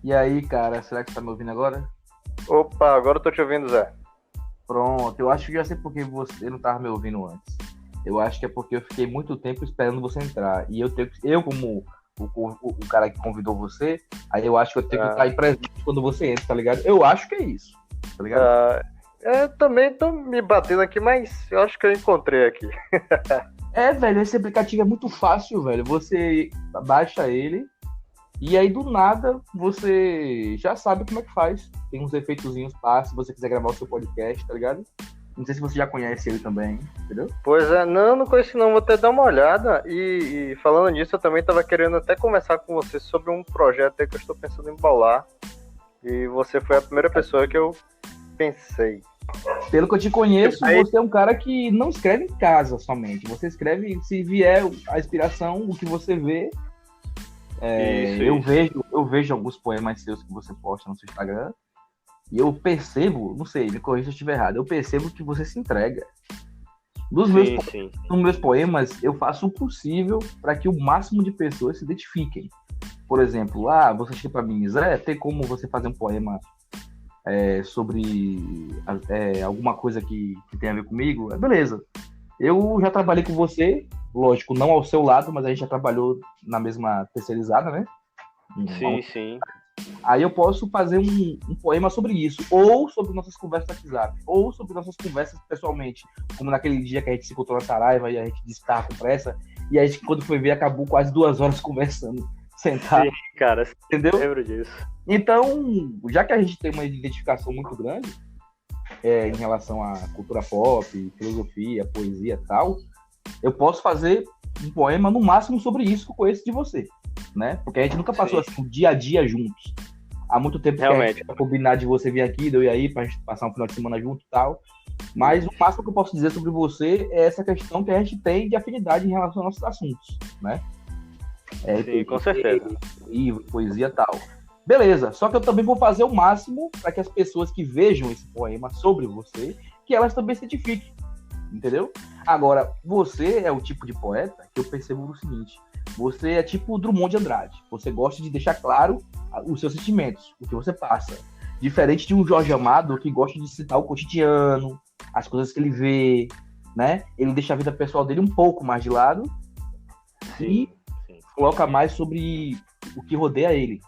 E aí, cara, será que você tá me ouvindo agora? Opa, agora eu tô te ouvindo, Zé. Pronto, eu acho que já sei por que você não tava me ouvindo antes. Eu acho que é porque eu fiquei muito tempo esperando você entrar. E eu como o cara que convidou você, aí eu acho que eu tenho que estar Ah, aí presente quando você entra, tá ligado? Eu acho que é isso, tá ligado? ah, eu também tô me batendo aqui, mas eu acho que eu encontrei aqui. É, velho, esse aplicativo é muito fácil, velho. Você baixa ele e aí do nada você já sabe como é que faz. Tem uns efeitozinhos pá, se você quiser gravar o seu podcast, tá ligado? Não sei se você já conhece ele também, entendeu? Pois é, não conheci não, vou até dar uma olhada. E falando nisso, eu também tava querendo até conversar com você sobre um projeto aí que eu estou pensando em bolar. E você foi a primeira pessoa que eu pensei. Pelo que eu te conheço, Aí, você é um cara que não escreve em casa somente. Você escreve, se vier a inspiração, o que você vê. Eu isso. vejo alguns poemas seus que você posta no seu Instagram. E eu percebo, não sei, me corrija se eu estiver errado, eu percebo que você se entrega. Dos meus, Sim, sim. nos meus poemas, eu faço o possível para que o máximo de pessoas se identifiquem. Por exemplo, você chega para mim, Zé, tem como você fazer um poema sobre alguma coisa que tem a ver comigo? Beleza. Eu já trabalhei com você, lógico, não ao seu lado, mas a gente já trabalhou na mesma terceirizada, né? Sim. Aí eu posso fazer um poema sobre isso, ou sobre nossas conversas no WhatsApp, ou sobre nossas conversas pessoalmente, como naquele dia que a gente se encontrou na Saraiva e a gente disse que estava com pressa, e a gente, quando foi ver, acabou quase 2 horas conversando, sentado, Sim, cara, entendeu? lembro disso. Então, já que a gente tem uma identificação muito grande em relação à cultura pop, filosofia, poesia e tal, eu posso fazer um poema no máximo sobre isso que eu conheço de você, né? Porque a gente nunca passou Sim, assim o dia a dia juntos. Há muito tempo que a gente realmente. vai combinar de você vir aqui, de eu ir aí, pra gente passar um final de semana junto e tal. Mas o máximo que eu posso dizer sobre você é essa questão que a gente tem de afinidade em relação aos nossos assuntos, né? Sim, com certeza. Livro, poesia e tal. Beleza, só que eu também vou fazer o máximo para que as pessoas que vejam esse poema sobre você, que elas também se identifiquem, entendeu? Agora, você é o tipo de poeta que eu percebo o seguinte: você é tipo o Drummond de Andrade. Você gosta de deixar claro os seus sentimentos, o que você passa. Diferente de um Jorge Amado que gosta de citar o cotidiano, as coisas que ele vê, né? Ele deixa a vida pessoal dele um pouco mais de lado e Sim, sim. coloca mais sobre o que rodeia ele,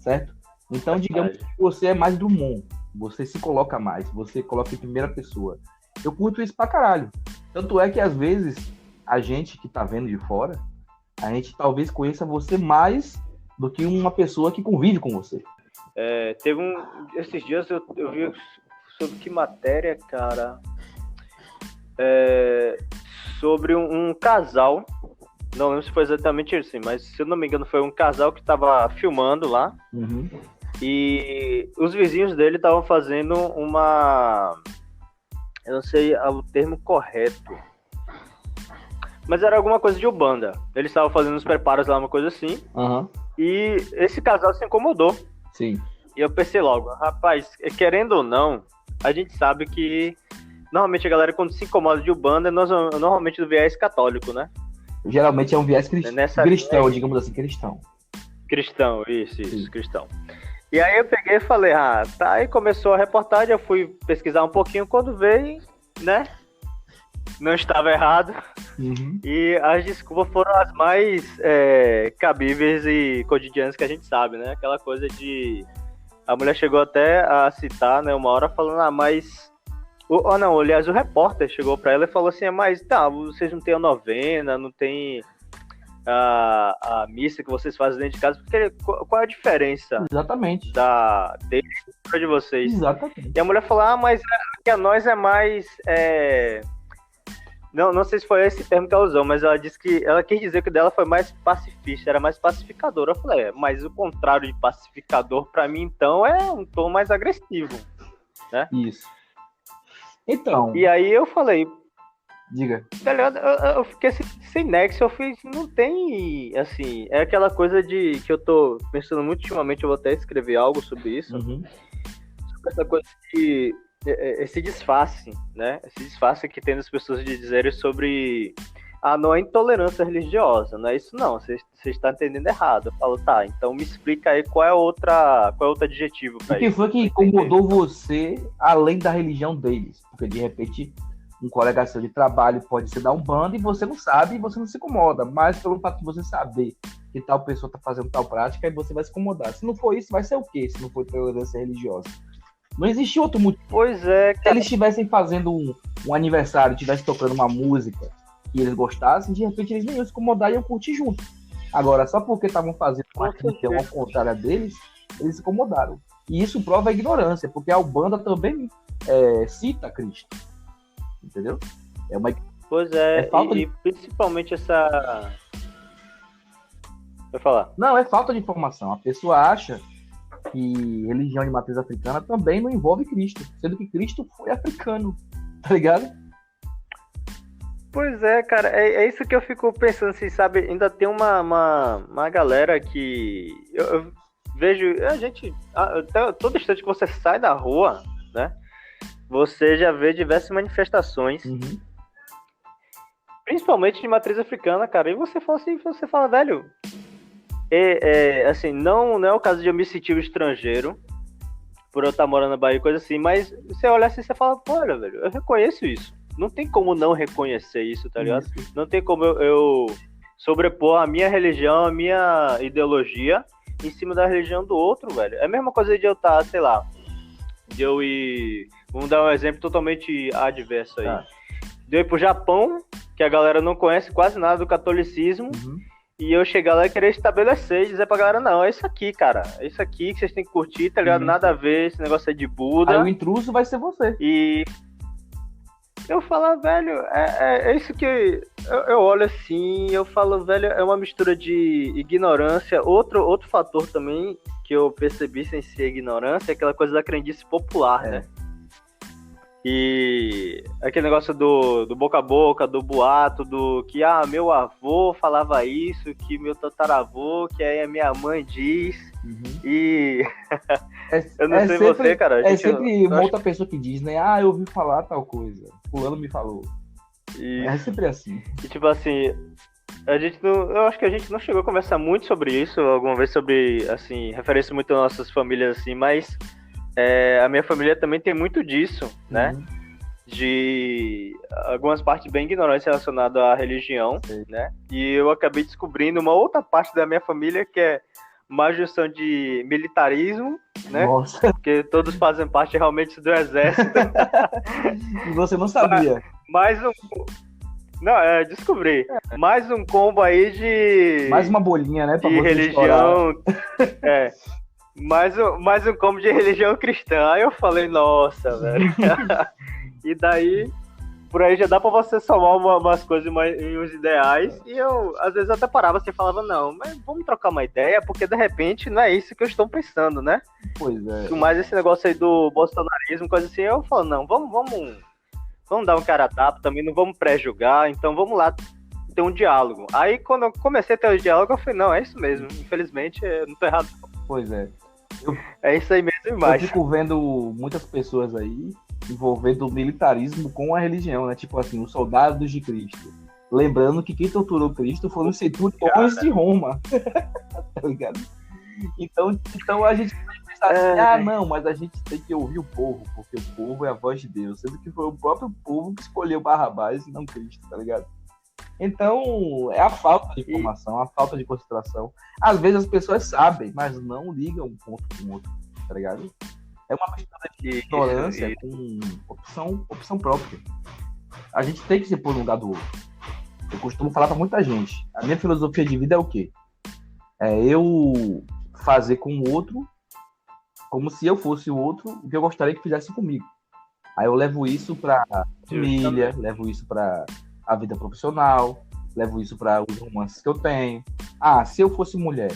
certo? Então, digamos que Verdade. você é mais Drummond. Você se coloca mais, você coloca em primeira pessoa. Eu curto isso pra caralho. Tanto é que, às vezes, a gente que tá vendo de fora, a gente talvez conheça você mais do que uma pessoa que convive com você. Teve esses dias eu vi sobre que matéria, cara, sobre um casal, não lembro se foi exatamente isso, mas se eu não me engano foi um casal que estava filmando lá Uhum. e os vizinhos dele estavam fazendo eu não sei o termo correto, mas era alguma coisa de Umbanda. Eles estavam fazendo os preparos lá, uma coisa assim, Uhum. e esse casal se incomodou. Sim. E eu pensei logo, rapaz, querendo ou não, a gente sabe que normalmente a galera quando se incomoda de Umbanda, normalmente do viés católico, né? Geralmente é um viés Nessa cristão, digamos assim, cristão. cristão, isso, Sim. cristão. E aí eu peguei e falei, tá, aí começou a reportagem, eu fui pesquisar um pouquinho, quando veio, né, não estava errado, Uhum. e as desculpas foram as mais cabíveis e cotidianas que a gente sabe, né, aquela coisa de... A mulher chegou até a citar, né, uma hora falando, mas... não, aliás, o repórter chegou pra ela e falou assim, mas tá, vocês não têm a novena, não tem a missa que vocês fazem dentro de casa, porque qual é a diferença Exatamente. dele de vocês? Exatamente. E a mulher falou, mas que a nós é mais... Não sei se foi esse termo que ela usou, mas ela disse que ela quis dizer que o dela foi mais pacifista, era mais pacificadora. Eu falei, mas o contrário de pacificador, pra mim, então, é um tom mais agressivo, né? Isso. Então, E aí eu falei, diga. eu fiquei sem nexo, eu fiz, não tem, assim, é aquela coisa que eu tô pensando muito ultimamente, eu vou até escrever algo sobre isso, Uhum. sobre essa coisa de esse disfarce, né? Esse disfarce que tem das pessoas de dizerem sobre não é intolerância religiosa, não é isso não, você está entendendo errado. Eu falo, tá, então me explica aí qual é outro adjetivo pra O que isso. foi que incomodou você além da religião deles? Porque de repente um colega seu de trabalho pode ser da Umbanda e você não sabe e você não se incomoda, mas pelo fato de você saber que tal pessoa está fazendo tal prática, aí você vai se incomodar. Se não for isso, vai ser o quê? Se não for tolerância religiosa? Não existe outro motivo. Pois é, Se cara. eles estivessem fazendo um aniversário, estivessem tocando uma música que eles gostassem, de repente eles nem iam se incomodar e iam curtir junto. Agora, só porque estavam fazendo uma religião ao contrário deles, eles se incomodaram. E isso prova a ignorância, porque a Umbanda também cita Cristo. Entendeu? Pois é, e principalmente essa... Vai falar. Não, é falta de informação. A pessoa acha que religião de matriz africana também não envolve Cristo, sendo que Cristo foi africano, tá ligado? Pois é, cara, é isso que eu fico pensando, assim, sabe? Ainda tem uma galera que eu vejo, todo instante que você sai da rua, né? Você já vê diversas manifestações, principalmente de matriz africana, cara. E você fala assim, velho, assim, não é o caso de eu me sentir um estrangeiro por eu estar morando na Bahia, coisa assim, mas você olha assim e você fala, pô, olha, velho, eu reconheço isso. Não tem como não reconhecer isso, tá ligado? Não tem como eu sobrepor a minha religião, a minha ideologia em cima da religião do outro, velho. É a mesma coisa de eu estar, sei lá, de eu ir... Vamos dar um exemplo totalmente adverso aí. De eu ir pro Japão, que a galera não conhece quase nada do catolicismo, e eu chegar lá e querer estabelecer e dizer pra galera, não, é isso aqui, cara. É isso aqui que vocês têm que curtir, tá ligado? Nada a ver, esse negócio aí de Buda. Aí o intruso vai ser você. E eu falo, velho, é isso que eu olho assim, eu falo, velho, é uma mistura de ignorância. Outro fator também que eu percebi sem ser ignorância é aquela coisa da crendice popular, né? E aquele negócio do boca a boca, do boato, do que, meu avô falava isso, que meu tataravô, que aí a minha mãe diz, e eu não sei sempre, você, cara. Sempre uma outra pessoa que diz, né, eu ouvi falar tal coisa, fulano me falou. É sempre assim. E tipo assim, eu acho que a gente não chegou a conversar muito sobre isso, alguma vez sobre, assim, referência muito às nossas famílias, assim, mas... a minha família também tem muito disso, né? De algumas partes bem ignorantes relacionadas à religião, né? E eu acabei descobrindo uma outra parte da minha família que é uma junção de militarismo, né? Nossa. Porque todos fazem parte realmente do exército. E você não sabia. Mais um... Não, descobri. Mais um combo aí de... Mais uma bolinha, né? Pra de religião. Mais um combo de religião cristã. Aí eu falei, nossa, velho. E daí, por aí já dá pra você somar umas coisas e uns ideais. E eu, às vezes, até parava assim e falava, não, mas vamos trocar uma ideia, porque de repente não é isso que eu estou pensando, né? Pois é. Mas esse negócio aí do bolsonarismo, coisa assim, eu falo, não, vamos dar um cara a tapa também, não vamos pré-julgar, então vamos lá ter um diálogo. Aí, quando eu comecei a ter o diálogo, eu falei, não, é isso mesmo. Infelizmente, eu não tô errado. Pois é. É isso aí mesmo e mais. Eu fico vendo muitas pessoas aí envolvendo o militarismo com a religião, né? Tipo assim, os soldados de Cristo. Lembrando que quem torturou Cristo foram os centuriões de Roma. Tá ligado? Então a gente pode pensar assim, não, mas a gente tem que ouvir o povo, porque o povo é a voz de Deus. Sendo que foi o próprio povo que escolheu Barrabás e não Cristo, tá ligado? Então, é a falta de informação, a falta de concentração. Às vezes as pessoas sabem, mas não ligam um ponto com o outro, tá ligado? É uma mistura de ignorância com opção própria. A gente tem que se pôr no lugar do outro. Eu costumo falar pra muita gente. A minha filosofia de vida é o quê? É eu fazer com o outro como se eu fosse o outro, o que eu gostaria que fizesse comigo. Aí eu levo isso pra família, levo isso pra a vida profissional, levo isso para os romances que eu tenho. Se eu fosse mulher,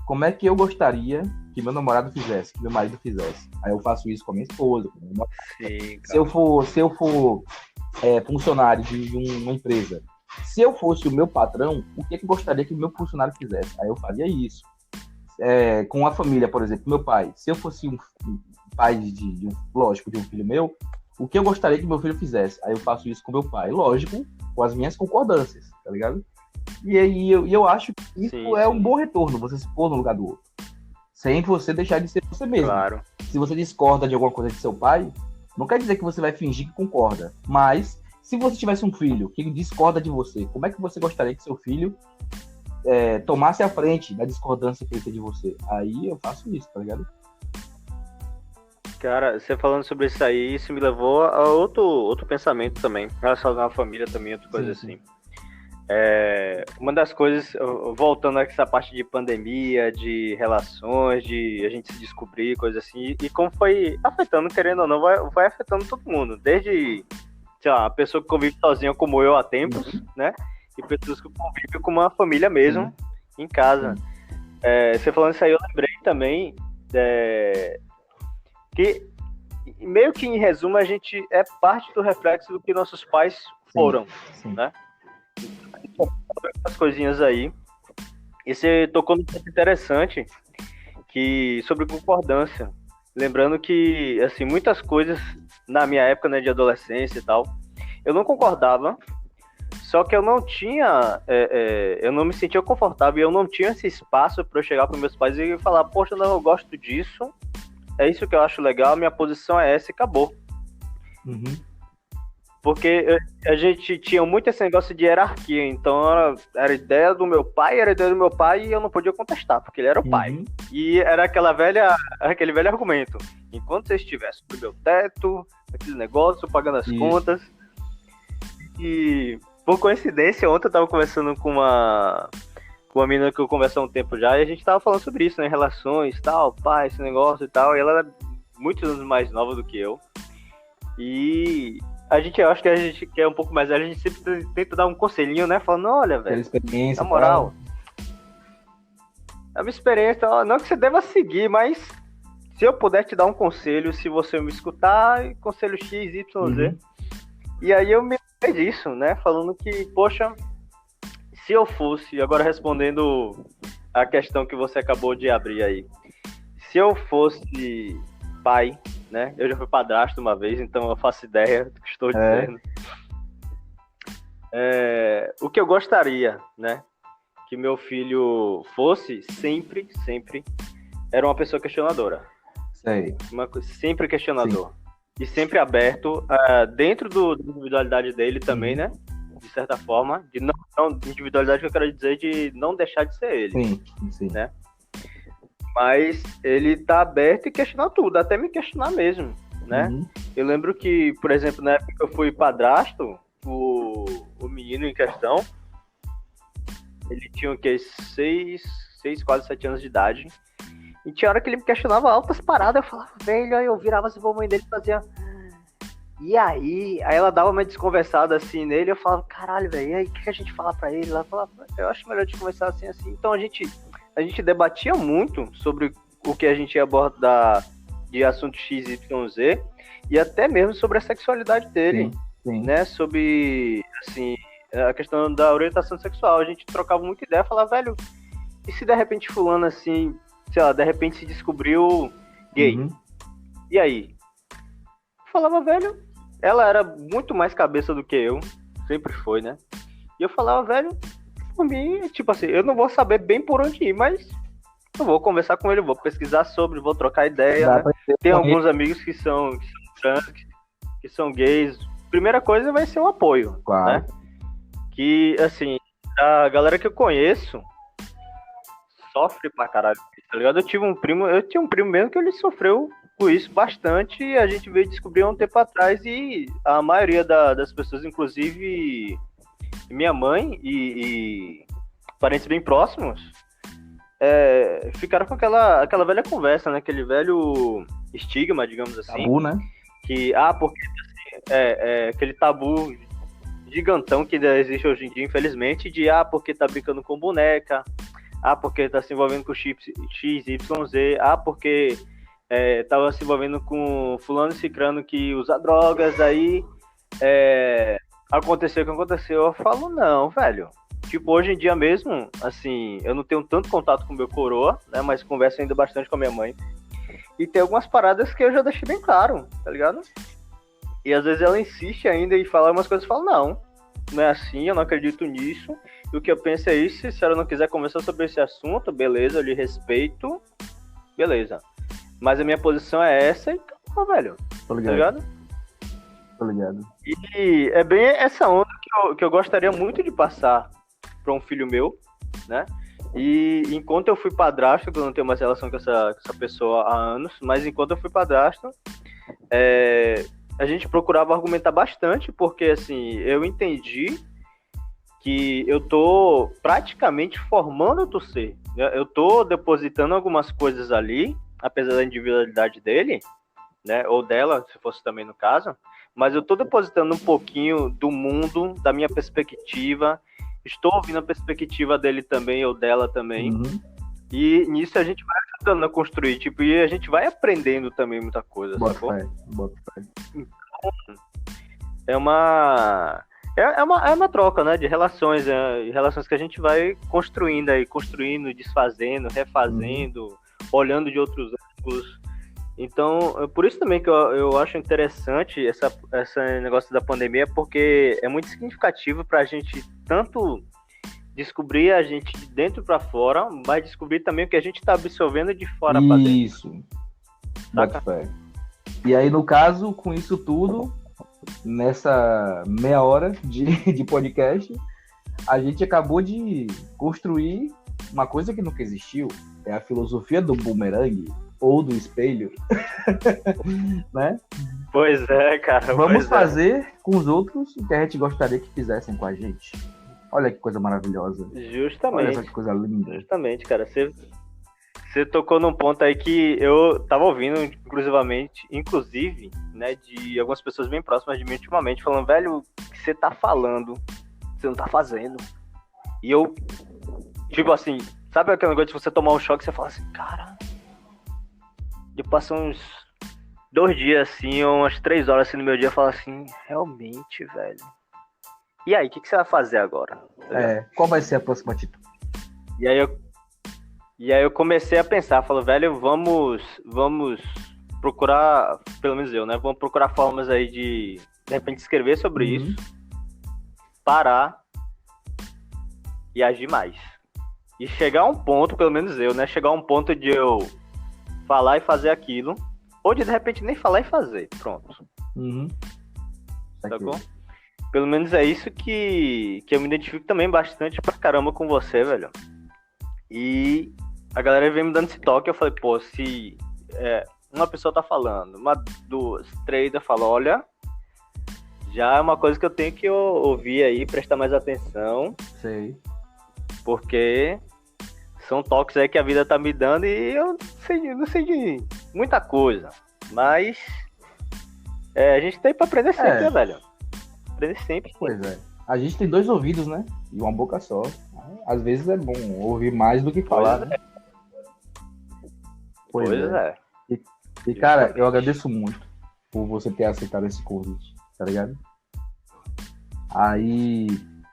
como é que eu gostaria que meu namorado fizesse, que meu marido fizesse? Aí eu faço isso com a minha esposa, com a minha Sim, se eu for funcionário de uma empresa, se eu fosse o meu patrão, o que eu gostaria que o meu funcionário fizesse? Aí eu faria isso. Com a família, por exemplo, meu pai, se eu fosse um pai de um filho meu, o que eu gostaria que meu filho fizesse? Aí eu faço isso com meu pai. Lógico com as minhas concordâncias, tá ligado? E aí eu acho que isso Sim, é sim. um bom retorno, você se pôr no lugar do outro. Sem você deixar de ser você mesmo. Claro. Se você discorda de alguma coisa de seu pai, não quer dizer que você vai fingir que concorda. Mas, se você tivesse um filho que discorda de você, como é que você gostaria que seu filho tomasse a frente da discordância que ele tem de você? Aí eu faço isso, tá ligado? Cara, você falando sobre isso aí, isso me levou a outro pensamento também. Relacionado à família também, outra coisa Sim. assim. Uma das coisas, voltando a essa parte de pandemia, de relações, de a gente se descobrir, coisa assim, e como foi afetando, querendo ou não, vai afetando todo mundo. Desde, sei lá, a pessoa que convive sozinha como eu há tempos, né? E pessoas que convivem com uma família mesmo, em casa. Você falando isso aí, eu lembrei também que, meio que em resumo, a gente é parte do reflexo do que nossos pais foram, né? As coisinhas aí. E você tocou num ponto interessante sobre concordância. Lembrando que, assim, muitas coisas na minha época, né, de adolescência e tal, eu não concordava, só que eu não tinha, eu não me sentia confortável, eu não tinha esse espaço para eu chegar para meus pais e falar, poxa, não, eu gosto disso, é isso que eu acho legal, minha posição é essa e acabou. Porque a gente tinha muito esse negócio de hierarquia, então era ideia do meu pai, e eu não podia contestar, porque ele era o pai. E era aquele velho argumento, enquanto você estiver sobre o meu teto, aquele negócio, pagando as contas. E, por coincidência, ontem eu tava conversando com uma menina que eu converso há um tempo já, e a gente tava falando sobre isso, né, relações, tal, pai, esse negócio e tal, e ela era muitos anos mais nova do que eu. E eu acho que a gente que é um pouco mais velho, a gente sempre tenta dar um conselhinho, né? Falando, olha, velho, na moral, a minha experiência, não que você deva seguir, mas se eu puder te dar um conselho, se você me escutar, conselho X, Y, Z. E aí eu me lembrei disso, né? Falando que, poxa, se eu fosse, agora respondendo a questão que você acabou de abrir aí, se eu fosse pai, né? Eu já fui padrasto uma vez, então eu faço ideia do que estou dizendo. O que eu gostaria, né? Que meu filho fosse sempre era uma pessoa questionadora. Sempre questionador. Sim. E sempre aberto, dentro da individualidade dele também, né? De certa forma. De não individualidade que eu quero dizer de não deixar de ser ele. Sim. Né? Mas ele tá aberto e questionar tudo, até me questionar mesmo, né? Eu lembro que, por exemplo, na época que eu fui padrasto, o menino em questão, ele tinha o quê? 6, quase 7 anos de idade. E tinha hora que ele me questionava altas paradas, eu falava, velho, aí eu virava assim pra mãe dele e fazia... E aí? Aí ela dava uma desconversada assim nele, eu falava, caralho, velho, e aí, o que a gente fala pra ele? Ela falava, eu acho melhor de conversar assim. Então a gente debatia muito sobre o que a gente ia abordar de assunto XYZ e até mesmo sobre a sexualidade dele, né? Sobre, assim, a questão da orientação sexual. A gente trocava muita ideia, falava, velho, e se de repente fulano, assim, sei lá, de repente se descobriu gay? E aí? Eu falava, velho, ela era muito mais cabeça do que eu, sempre foi, né? E eu falava, velho, por mim, tipo assim, eu não vou saber bem por onde ir, mas eu vou conversar com ele, vou pesquisar sobre, vou trocar ideia, né? Tem alguns amigos que são trans, que são gays. Primeira coisa vai ser o apoio, né? Que, assim, a galera que eu conheço sofre pra caralho, tá ligado? Eu tinha um primo mesmo que ele sofreu com isso bastante e a gente veio descobrir há um tempo atrás e a maioria das pessoas, inclusive minha mãe e parentes bem próximos, ficaram com aquela velha conversa, né? Aquele velho estigma, digamos assim. Tabu, né? Que, porque assim, aquele tabu gigantão que ainda existe hoje em dia, infelizmente, de porque tá brincando com boneca, porque tá se envolvendo com chip XYZ, porque tava se envolvendo com fulano e cicrano que usa drogas, aí aconteceu o que aconteceu. Eu falo, não, velho. Tipo, hoje em dia mesmo, assim, eu não tenho tanto contato com o meu coroa, né, mas converso ainda bastante com a minha mãe. E tem algumas paradas que eu já deixei bem claro, tá ligado? E às vezes ela insiste ainda e fala umas coisas e fala, não, não é assim, eu não acredito nisso. E o que eu penso é isso, se ela não quiser conversar sobre esse assunto, beleza, eu lhe respeito, beleza. Mas a minha posição é essa e tá, velho. Tô Tá ligado. ligado? Tô ligado. E é bem essa onda que eu gostaria muito de passar pra um filho meu, né? E enquanto eu fui padrasto, que eu não tenho mais relação com essa pessoa há anos, mas enquanto eu fui padrasto, a gente procurava argumentar bastante, porque assim, eu entendi que eu tô praticamente formando outro ser. Eu tô depositando algumas coisas ali, apesar da individualidade dele, né? Ou dela, se fosse também no caso, mas eu tô depositando um pouquinho do mundo, da minha perspectiva. Estou ouvindo a perspectiva dele também, ou dela também. Uhum. E nisso a gente vai ajudando a construir, tipo, e a gente vai aprendendo também muita coisa, sacou? Bota fé. É uma troca, né, de relações, relações que a gente vai construindo aí, desfazendo, refazendo, olhando de outros ângulos. Então, é por isso também que eu acho interessante esse negócio da pandemia, porque é muito significativo pra gente tanto descobrir a gente de dentro pra fora, mas descobrir também o que a gente tá absorvendo de fora pra dentro. Isso. Bota fé. E aí, no caso, com isso tudo, nessa meia hora de podcast, a gente acabou de construir uma coisa que nunca existiu, é a filosofia do bumerangue ou do espelho, né? Pois é, cara. Vamos fazer com os outros o que a gente gostaria que fizessem com a gente. Olha que coisa maravilhosa. Justamente. Olha essa coisa linda. Justamente, cara. Você tocou num ponto aí que eu tava ouvindo, inclusive, né, de algumas pessoas bem próximas de mim ultimamente, falando, velho, o que você tá falando, você não tá fazendo. E eu, tipo assim, sabe aquele negócio de você tomar um choque e você fala assim, cara, eu passo uns 2 dias assim, ou umas 3 horas assim no meu dia, e falo assim, realmente, velho. E aí, o que você vai fazer agora? Qual vai ser a próxima atitude? E aí eu comecei a pensar, falo, velho, vamos procurar, pelo menos eu, né? Vamos procurar formas aí de repente escrever sobre isso, parar e agir mais. E chegar a um ponto, pelo menos eu, né? Chegar a um ponto de eu falar e fazer aquilo, ou de repente nem falar e fazer, pronto. Sacou? Pelo menos é isso que eu me identifico também bastante pra caramba com você, velho. E a galera vem me dando esse toque, eu falei, pô, se uma pessoa tá falando, 1, 2, 3, eu falo, olha, já é uma coisa que eu tenho que ouvir aí, prestar mais atenção. Sei. Porque são toques aí que a vida tá me dando e eu não sei de muita coisa. Mas a gente tem pra aprender sempre, né, velho? Aprender sempre. Pois é. A gente tem 2 ouvidos, né? E uma boca só. Às vezes é bom ouvir mais do que falar, né? Pois é. E cara, eu agradeço muito por você ter aceitado esse convite, tá ligado? Aí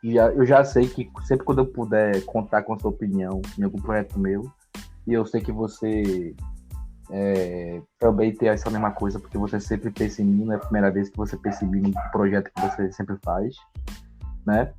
eu já sei que sempre quando eu puder contar com a sua opinião em algum projeto meu, e eu sei que você também tem essa mesma coisa, porque você sempre pensa em mim, não é a primeira vez que você pensa em mim no projeto que você sempre faz, né?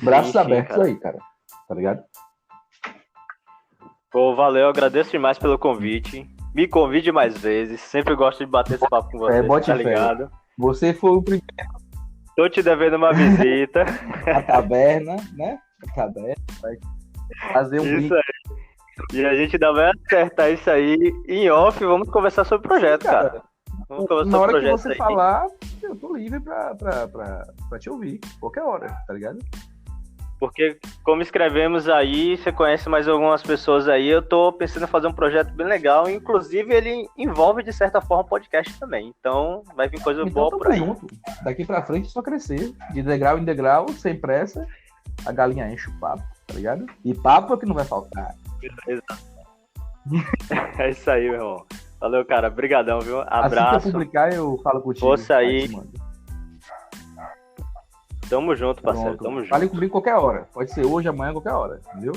Braços abertos, cara. Aí, cara, tá ligado? Pô, valeu, agradeço demais pelo convite. Me convide mais vezes, sempre gosto de bater esse papo com você, tá ligado? Você foi o primeiro. Tô te devendo uma visita. A taberna, né? A taberna, vai fazer um isso aí. E a gente ainda vai acertar isso aí em off, vamos conversar sobre o projeto, cara. Vamos conversar Na hora sobre o projeto que você aí. falar, eu tô livre pra te ouvir, qualquer hora, tá ligado? Porque, como escrevemos aí, você conhece mais algumas pessoas aí, eu tô pensando em fazer um projeto bem legal, inclusive ele envolve, de certa forma, podcast também. Então, vai vir coisa boa por aí. Junto. Daqui pra frente, só crescer. De degrau em degrau, sem pressa, a galinha enche o papo, tá ligado? E papo é que não vai faltar. É isso aí, meu irmão. Valeu, cara. Brigadão, viu? Abraço. Assim que eu publicar, eu falo contigo. Vou sair. Tamo junto, parceiro. Pronto. Tamo junto. Fale comigo qualquer hora. Pode ser hoje, amanhã, qualquer hora. Entendeu?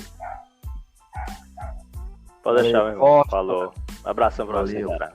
Pode deixar, meu irmão. Falou. Abração pra você, cara.